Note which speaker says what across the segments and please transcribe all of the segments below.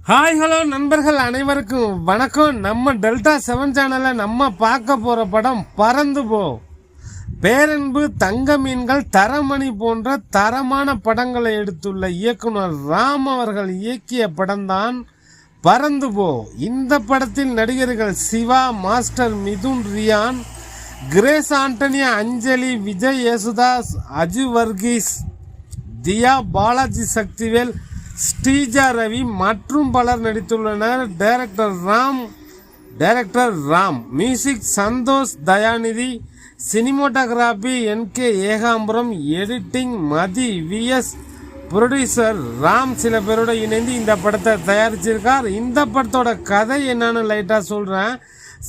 Speaker 1: Hi hello நண்பர்கள் அனைவருக்கும் வணக்கம். நம்ம டெல்டா 7 சேனலில் நம்ம பார்க்க போகிற படம் பறந்து போ. பேரன்பு, தங்க மீன்கள், தரமணி போன்ற தரமான படங்களை எடுத்துள்ள இயக்குனர் ராம் அவர்கள் இயக்கிய படம்தான் பறந்து போ. இந்த படத்தில் நடிகர்கள் சிவா, மாஸ்டர் மிதுன், ரியான், கிரேஸ் ஆண்டனி, அஞ்சலி, விஜய் யேசுதாஸ், அஜு வர்கீஸ், தியா, பாலாஜி சக்திவேல், ஸ்ரீஜா ரவி மற்றும் பலர் நடித்துள்ளனர். Director Ram, music Santhosh Dhayanidhi, cinematography NK Ekambaram, editing Mathi VS, producer Ram சில பேரோட இணைந்து இந்த படத்தை தயாரிச்சிருக்கார். இந்த படத்தோட கதை என்னன்னு லைட்டாக சொல்கிறேன்.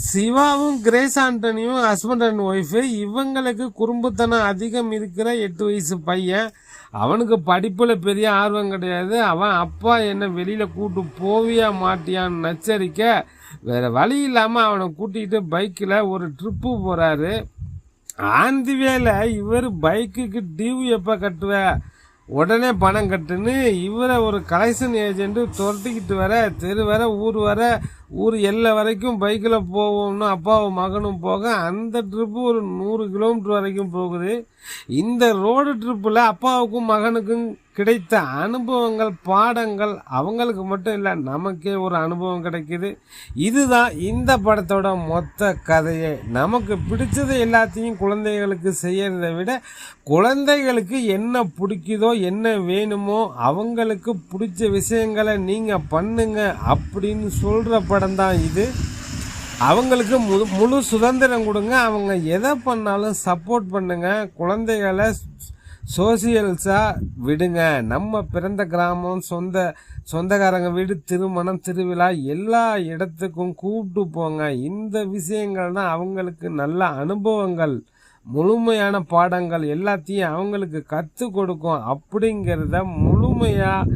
Speaker 1: சிவாவும் கிரேஸ் ஆண்டனியும் ஹஸ்பண்ட் அண்ட் ஒய்ஃபு. இவங்களுக்கு குறும்புத்தனம் அதிகம் இருக்கிற 8 வயசு பையன். அவனுக்கு படிப்பில் பெரிய ஆர்வம் கிடையாது. அவன் அப்பா என்ன வெளியில் கூட்டு போவியா மாட்டியான்னு நச்சரிக்க வேறு வழி இல்லாமல் அவனை கூட்டிகிட்டு பைக்கில் ஒரு ட்ரிப்பு போகிறாரு. ஆந்திவேல இவர் பைக்குக்கு டியூ எப்போ கட்டுவ, உடனே பணம் கட்டுன்னு இவரை ஒரு கலெக்ஷன் ஏஜென்ட்டு துரத்திக்கிட்டு வர, தெரு வர, ஊர் எல்லை வரைக்கும் பைக்கில் போவோம்னு அப்பாவும் மகனும் போக அந்த ட்ரிப்பு ஒரு 100 கிலோமீட்டர் வரைக்கும் போகுது. இந்த ரோடு ட்ரிப்பில் அப்பாவுக்கும் மகனுக்கும் கிடைத்த அனுபவங்கள், பாடங்கள் அவங்களுக்கு மட்டும் இல்லை, நமக்கே ஒரு அனுபவம் கிடைக்கிது. இதுதான் இந்த படத்தோட மொத்த கதையே. நமக்கு பிடிச்சது எல்லாத்தையும் குழந்தைகளுக்கு செய்யறதை விட குழந்தைகளுக்கு என்ன பிடிக்குதோ, என்ன வேணுமோ, அவங்களுக்கு பிடிச்ச விஷயங்களை நீங்கள் பண்ணுங்க அப்படின்னு சொல்கிற படம் தான் இது. அவங்களுக்கு முழு சுதந்திரம் கொடுங்க, அவங்க எதை பண்ணாலும் சப்போர்ட் பண்ணுங்க. குழந்தைகளை சோசியல்ஸாக விடுங்க. நம்ம பிறந்த கிராமம், சொந்தக்காரங்க வீடு, திருமணம், திருவிழா எல்லா இடத்துக்கும் கூப்பிட்டு போங்க. இந்த விஷயங்கள் தான் அவங்களுக்கு நல்ல அனுபவங்கள், முழுமையான பாடங்கள் எல்லாத்தையும் அவங்களுக்கு கற்றுக் கொடுக்கும். அப்படிங்கிறத முழுமையாக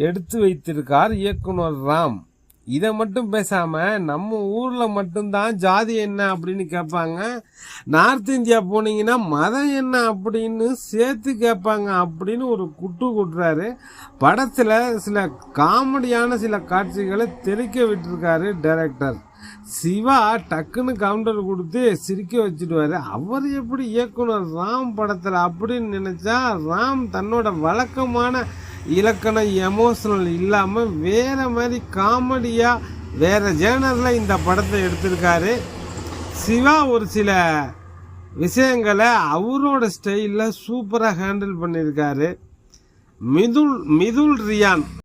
Speaker 1: எடுத்து வைத்திருக்கார் இயக்குனர் ராம். இதை மட்டும் பேசாமல் நம்ம ஊரில் மட்டும்தான் ஜாதி என்ன அப்படின்னு கேட்பாங்க, நார்த் இந்தியா போனீங்கன்னா மதம் என்ன அப்படின்னு சேர்த்து கேட்பாங்க அப்படின்னு ஒரு குட்டுறாரு. படத்தில் சில காமெடியான சில காட்சிகளை தெளிக்க விட்டுருக்காரு டைரக்டர். சிவா டக்குன்னு கவுண்டர் கொடுத்து சிரிக்க வச்சுடுவார். அவர் எப்படி இயக்குனர் ராம் படத்தில் அப்படின்னு நினச்சா, ராம் தன்னோட வழக்கமான இலக்கணம், எமோஷனல் இல்லாமல் வேறு மாதிரி காமெடியாக வேறு ஜேனரில் இந்த படத்தை எடுத்திருக்காரு. சிவா ஒரு சில விஷயங்களை அவரோட ஸ்டைலில் சூப்பராக ஹேண்டில் பண்ணியிருக்காரு. மிதுல், ரியான்